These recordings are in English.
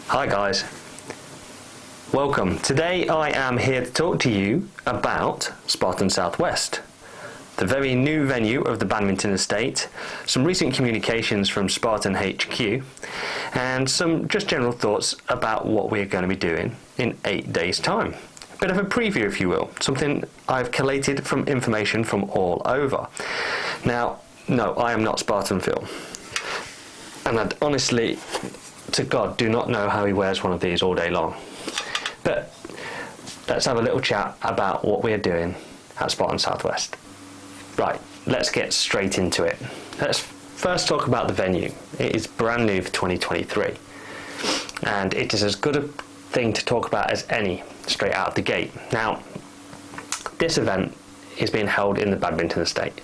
Hi guys, welcome. Today I am here to talk to you about Spartan Southwest, the very new venue of the Badminton Estate, some recent communications from Spartan HQ, and some just general thoughts about what we're going to be doing in 8 days' time. A bit of a preview, if you will, something I've collated from information from all over. Now, no, I am not Spartan Phil, and I'd honestly, to God, do not know how he wears one of these all day long. But let's have a little chat about what we're doing at Spartan Southwest. Right, let's get straight into it. Let's first talk about the venue. It is brand new for 2023, and it is as good a thing to talk about as any straight out of the gate. Now, this event is being held in the Badminton Estate,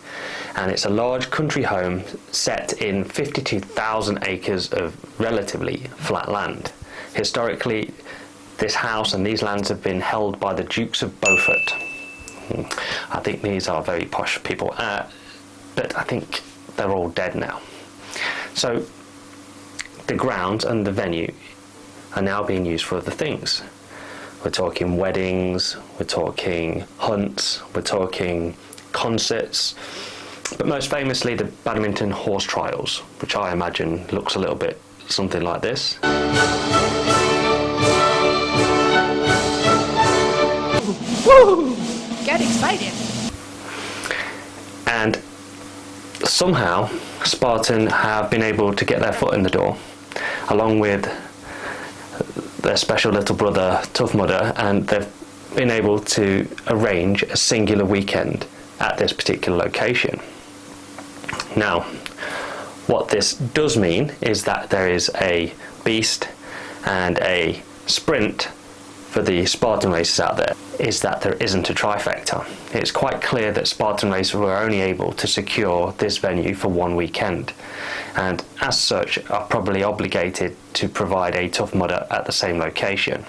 and it's a large country home set in 52,000 acres of relatively flat land. Historically, this house and these lands have been held by the Dukes of Beaufort. I think these are very posh people, but I think they're all dead now. So the grounds and the venue are now being used for other things. We're talking weddings, we're talking hunts, we're talking concerts, but most famously the badminton horse trials, which I imagine looks a little bit something like this. Woo! Get excited! And somehow Spartan have been able to get their foot in the door, along with their special little brother Tough Mudder, and they've been able to arrange a singular weekend at this particular location. Now, what this does mean is that there is a beast and a sprint for the Spartan racers out there, is that there isn't a trifecta. It's quite clear that Spartan racers were only able to secure this venue for one weekend, and as such are probably obligated to provide a Tough Mudder at the same location.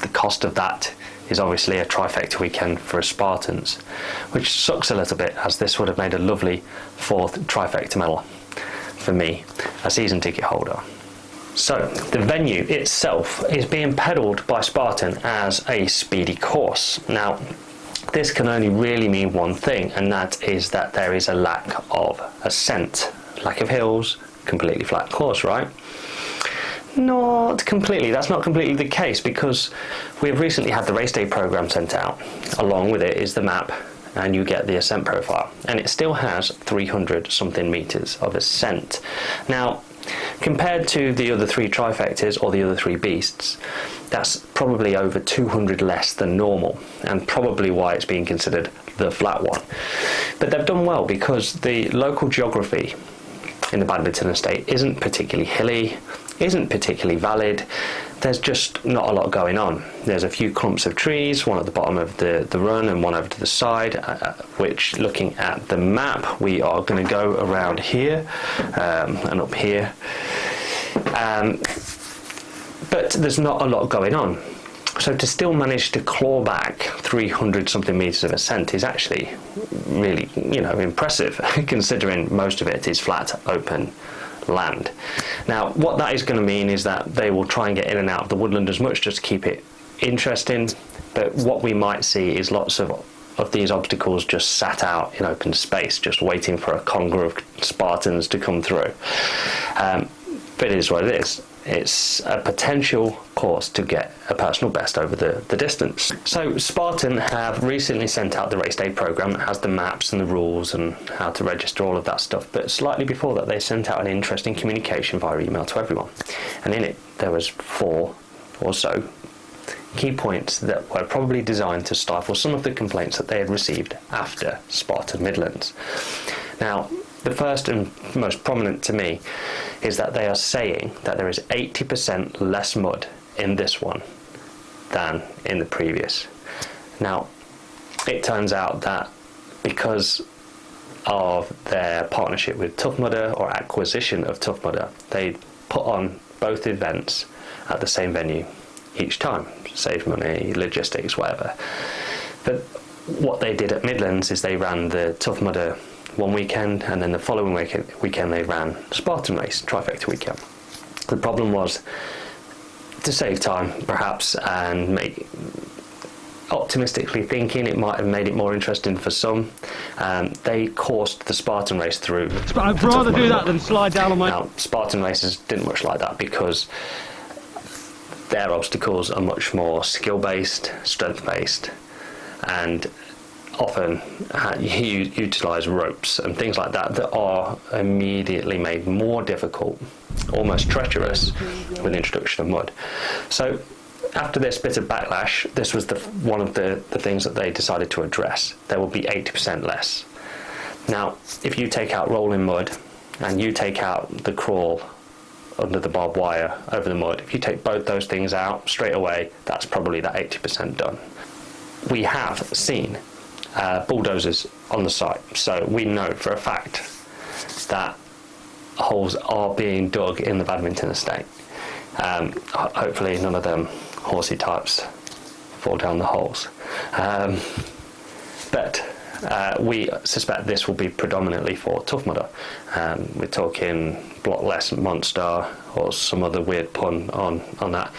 The cost of that is obviously a trifecta weekend for us Spartans, which sucks a little bit, as this would have made a lovely fourth trifecta medal for me, a season ticket holder. So the venue itself is being pedalled by Spartan as a speedy course. Now, this can only really mean one thing, and that is that there is a lack of ascent, lack of hills, completely flat course, right? Not completely. That's not completely the case, because we've recently had the race day program sent out. Along with it is the map, and you get the ascent profile, and it still has 300 something meters of ascent. Now, compared to the other three trifectas or the other three beasts, that's probably over 200 less than normal, and probably why it's being considered the flat one. But they've done well, because the local geography in the Badminton Estate isn't particularly hilly, isn't particularly valid. There's just not a lot going on. There's a few clumps of trees, one at the bottom of the run and one over to the side, which, looking at the map, we are going to go around here and up here. But there's not a lot going on. So to still manage to claw back 300 something meters of ascent is actually really, impressive, considering most of it is flat, open land. Now, what that is going to mean is that they will try and get in and out of the woodland as much, just to keep it interesting. But what we might see is lots of these obstacles just sat out in open space, just waiting for a conga of Spartans to come through. But it is what it is. It's a potential course to get a personal best over the distance. So Spartan have recently sent out the race day program that has the maps and the rules and how to register, all of that stuff. But slightly before that, they sent out an interesting communication via email to everyone. And in it, there was 4 or so key points that were probably designed to stifle some of the complaints that they had received after Spartan Midlands. Now, the first and most prominent to me is that they are saying that there is 80% less mud in this one than in the previous. Now, it turns out that because of their partnership with Tough Mudder, or acquisition of Tough Mudder, they put on both events at the same venue each time. Save money, logistics, whatever. But what they did at Midlands is they ran the Tough Mudder one weekend, and then the following weekend they ran Spartan race, trifecta weekend. The problem was to save time, perhaps, and make, optimistically thinking, it might have made it more interesting for some. They coursed the Spartan race through. I'd rather do that than slide down on my... Now, Spartan races didn't much like that because their obstacles are much more skill-based, strength-based, and often you utilise ropes and things like that that are immediately made more difficult, almost treacherous, with the introduction of mud. So after this bit of backlash, this was one of the things that they decided to address. There will be 80% less. Now, if you take out rolling mud and you take out the crawl under the barbed wire over the mud, if you take both those things out straight away, that's probably that 80% done. We have seen bulldozers on the site, so we know for a fact that holes are being dug in the Badminton Estate. Hopefully none of them horsey types fall down the holes. But we suspect this will be predominantly for Tough Mudder. We're talking blockless monster or some other weird pun on that.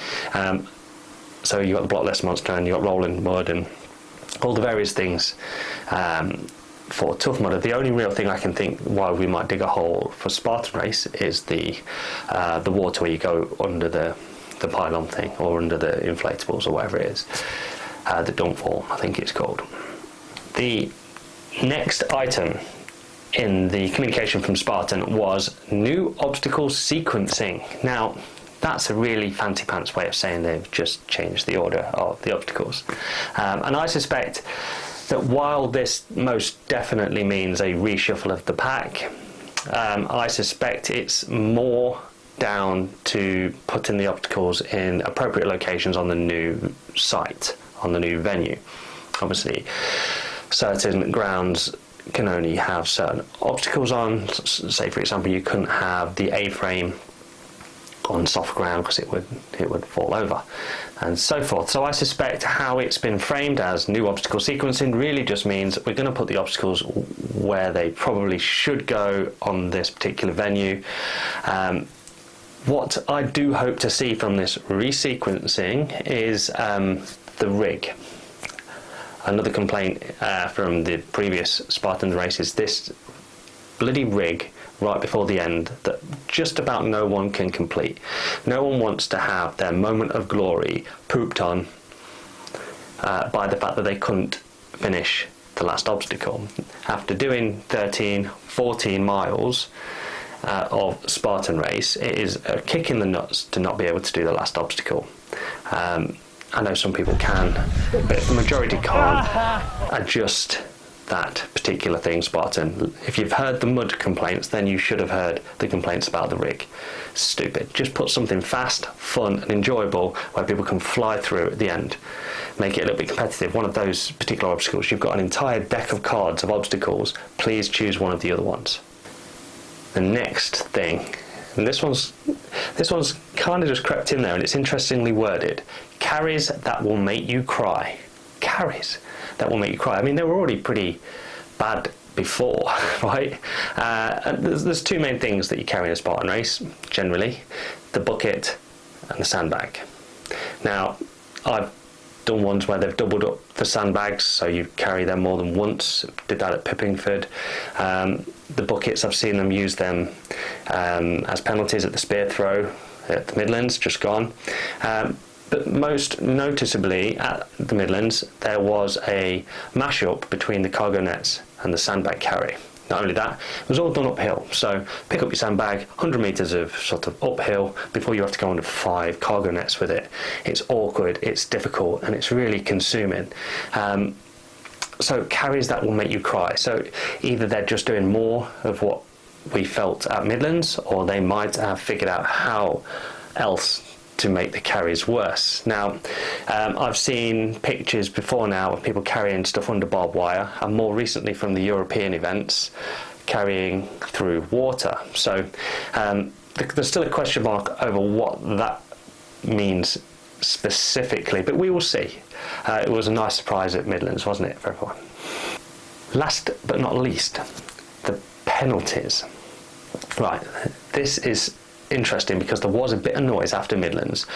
So you've got the blockless monster and you've got rolling mud and all the various things for Tough Mudder. The only real thing I can think why we might dig a hole for Spartan race is the water where you go under the pylon thing or under the inflatables or whatever it is, the dump fall I think it's called. The next item in the communication from Spartan was new obstacle sequencing. Now that's a really fancy pants way of saying they've just changed the order of the obstacles, and I suspect that while this most definitely means a reshuffle of the pack, I suspect it's more down to putting the obstacles in appropriate locations on the new site, on the new venue. Obviously, certain grounds can only have certain obstacles on. Say, for example, you couldn't have the A-frame on soft ground because it would fall over, and so forth. So I suspect how it's been framed as new obstacle sequencing really just means we're going to put the obstacles where they probably should go on this particular venue. What I do hope to see from this resequencing is the rig. Another complaint from the previous Spartan races, this bloody rig right before the end that just about no one can complete. No one wants to have their moment of glory pooped on by the fact that they couldn't finish the last obstacle. After doing 13, 14 miles of Spartan race, it is a kick in the nuts to not be able to do the last obstacle. I know some people can, but the majority can't adjust that particular thing, Spartan. If you've heard the mud complaints, then you should have heard the complaints about the rig. Stupid. Just put something fast, fun and enjoyable where people can fly through at the end. Make it a little bit competitive. One of those particular obstacles, you've got an entire deck of cards of obstacles. Please choose one of the other ones. The next thing, and this one's kind of just crept in there, and it's interestingly worded. Carries that will make you cry. Carries that will make you cry. I mean, they were already pretty bad before, right? And there's two main things that you carry in a Spartan race, generally. The bucket and the sandbag. Now, I've done ones where they've doubled up the sandbags, so you carry them more than once. Did that at Pippingford. The buckets, I've seen them use them as penalties at the spear throw at the Midlands, just gone. But most noticeably at the Midlands, there was a mash-up between the cargo nets and the sandbag carry. Not only that, it was all done uphill. So pick up your sandbag, 100 metres of sort of uphill before you have to go under 5 cargo nets with it. It's awkward, it's difficult, and it's really consuming. So carries that will make you cry. So either they're just doing more of what we felt at Midlands, or they might have figured out how else to make the carries worse. Now, I've seen pictures before now of people carrying stuff under barbed wire, and more recently from the European events, carrying through water. So there's still a question mark over what that means specifically, but we will see. It was a nice surprise at Midlands, wasn't it, for everyone? Last but not least, the penalties. Right, this is interesting because there was a bit of noise after Midlands,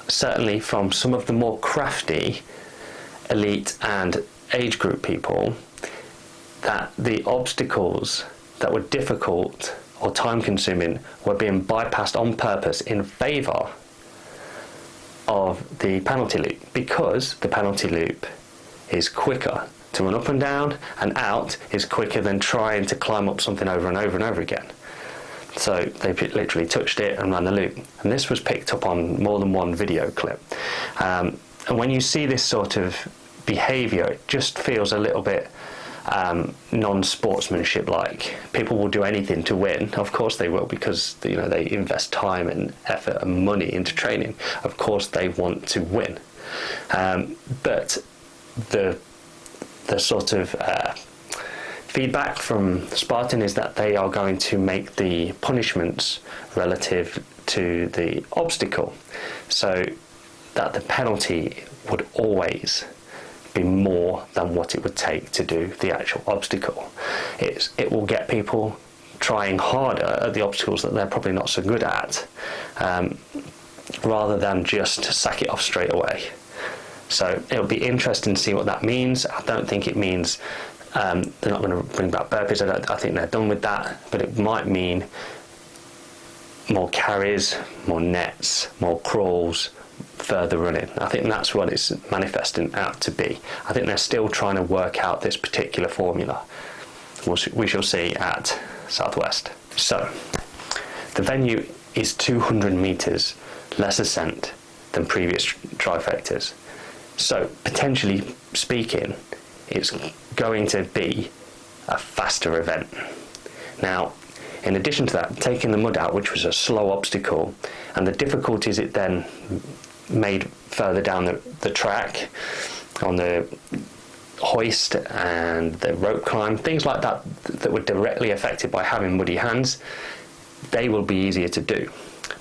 certainly from some of the more crafty elite and age group people, that the obstacles that were difficult or time consuming were being bypassed on purpose in favour of the penalty loop, because the penalty loop is quicker to run up and down, and out is quicker than trying to climb up something over and over and over again. So they literally touched it and ran the loop, and this was picked up on more than one video clip. And when you see this sort of behaviour, it just feels a little bit non-sportsmanship like. People will do anything to win. Of course they will, because they invest time and effort and money into training. Of course they want to win, but the sort of feedback from Spartan is that they are going to make the punishments relative to the obstacle, so that the penalty would always be more than what it would take to do the actual obstacle. It will get people trying harder at the obstacles that they're probably not so good at, rather than just sack it off straight away. So it'll be interesting to see what that means. I don't think it means they're not going to bring back burpees. I think they're done with that, but it might mean more carries, more nets, more crawls, further running. I think that's what it's manifesting out to be. I think they're still trying to work out this particular formula. We shall see at Southwest. So the venue is 200 metres less ascent than previous trifectas. So potentially speaking, it's going to be a faster event. Now, in addition to that, taking the mud out, which was a slow obstacle, and the difficulties it then made further down the track on the hoist and the rope climb, things like that that were directly affected by having muddy hands, they will be easier to do.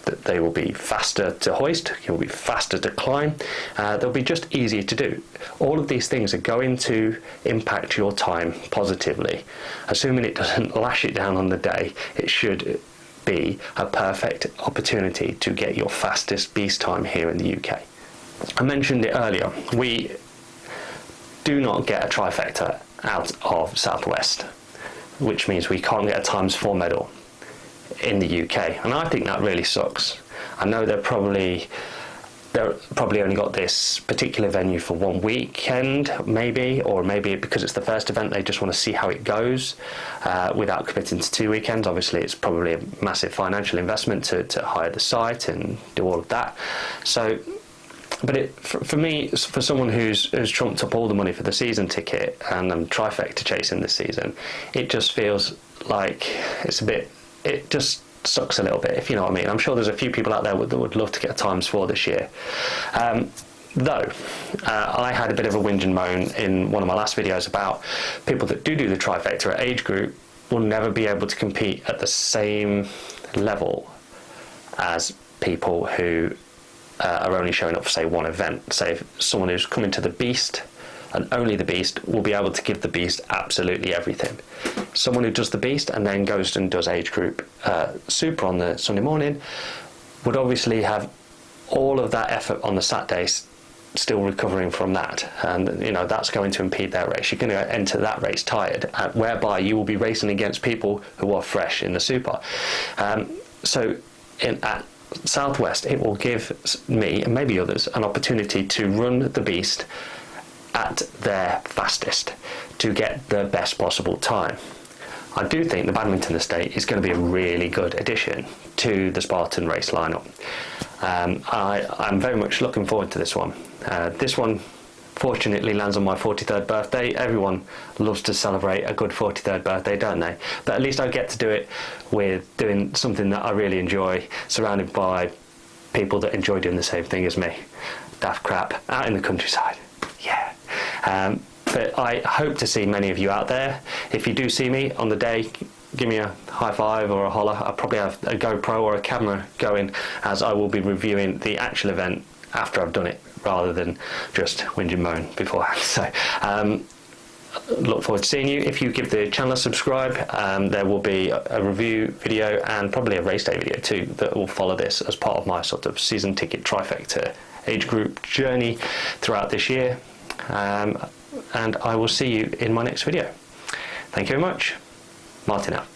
That they will be faster to hoist, it will be faster to climb, they'll be just easier to do. All of these things are going to impact your time positively. Assuming it doesn't lash it down on the day, it should be a perfect opportunity to get your fastest beast time here in the UK. I mentioned it earlier, we do not get a trifecta out of Southwest, which means we can't get a ×4 medal in the UK, and I think that really sucks. I know they're probably only got this particular venue for one weekend, maybe, or maybe because it's the first event they just want to see how it goes without committing to 2 weekends. Obviously it's probably a massive financial investment to hire the site and do all of that. So but for me, for someone who's trumped up all the money for the season ticket and I'm trifecta chasing this season, it just feels like it just sucks a little bit, if you know what I mean. I'm sure there's a few people out there that would love to get a ×4 this year. Though, I had a bit of a whinge and moan in one of my last videos about people that do the trifecta at age group will never be able to compete at the same level as people who are only showing up for, say, one event. Say if someone who's coming to the Beast and only the Beast will be able to give the Beast absolutely everything. Someone who does the Beast and then goes and does age group super on the Sunday morning would obviously have all of that effort on the Saturday still recovering from that, and that's going to impede their race. You're going to enter that race tired, whereby you will be racing against people who are fresh in the super. So at Southwest, it will give me and maybe others an opportunity to run the Beast at their fastest to get the best possible time. I do think the Badminton Estate is going to be a really good addition to the Spartan race lineup. I'm very much looking forward to this one. This one fortunately lands on my 43rd birthday. Everyone loves to celebrate a good 43rd birthday, don't they? But at least I get to do it with doing something that I really enjoy, surrounded by people that enjoy doing the same thing as me. Daft crap out in the countryside. Yeah. But I hope to see many of you out there. If you do see me on the day, give me a high five or a holler. I'll probably have a GoPro or a camera going, as I will be reviewing the actual event after I've done it, rather than just whinge and moan beforehand. So look forward to seeing you. If you give the channel a subscribe, there will be a review video and probably a race day video too that will follow this as part of my sort of season ticket trifecta age group journey throughout this year. And I will see you in my next video. Thank you very much. Martin out.